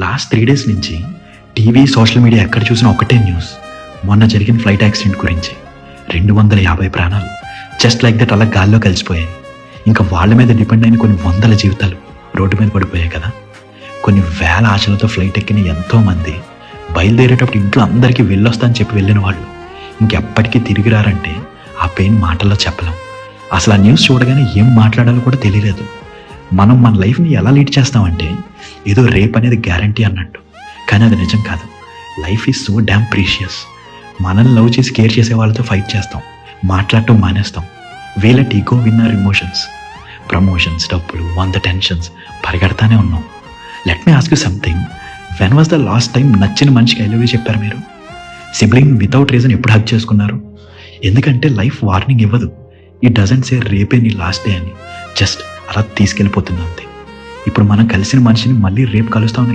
Last 3 days నుంచి TV, social media ఎక్కడ చూసినా ఒకటే న్యూస్. మొన్న జరిగిన ఫ్లైట్ యాక్సిడెంట్ గురించి 250 ప్రాణాలు జస్ట్ లైక్ దట్ అలా గాల్లో కలిసిపోయాయి. ఇంకా వాళ్ళ మీద డిపెండ్ అయిన కొన్ని వందల జీవితాలు రోడ్డు మీద పడిపోయాయి కదా. కొన్ని వేల ఆశలతో ఫ్లైట్ ఎక్కిన ఎంతోమంది బయలుదేరేటప్పుడు ఇంట్లో అందరికీ వెళ్ళొస్తా అని చెప్పి వెళ్ళిన వాళ్ళు ఇంకెప్పటికీ తిరిగి రారంటే ఆ పెయిన్ మాటల్లో చెప్పలేం. అసలు ఆ న్యూస్ చూడగానే ఏం మాట్లాడాలో కూడా తెలియలేదు. మనం మన లైఫ్ని ఎలా లీడ్ చేస్తామంటే ఏదో రేప్ అనేది గ్యారంటీ అన్నట్టు, కానీ అది నిజం కాదు. Life is so damn precious. మనల్ని లవ్ చేసి కేర్ చేసే వాళ్ళతో ఫైట్ చేస్తాం, మాట్లాడటం మానేస్తాం. వేల ఈగో విన్నర్ ఎమోషన్స్, ప్రమోషన్స్, డబ్బులు, 100 టెన్షన్స్ పరిగెడతానే ఉన్నాం. Let me ask you something. When was the last time నచ్చిన మనిషికి ఐ లవ్ యూ చెప్పారు మీరు? సిబ్లింగ్ వితౌట్ రీజన్ ఎప్పుడు హక్ చేసుకున్నారు? ఎందుకంటే లైఫ్ వార్నింగ్ ఇవ్వదు. ఇట్ డజంట్ సే రేపే నీ లాస్ట్ డే అని, జస్ట్ అలా తీసుకెళ్ళిపోతుంది అంతే. ఇప్పుడు మనం కలిసిన మనిషిని మళ్ళీ రేపు కలుస్తామని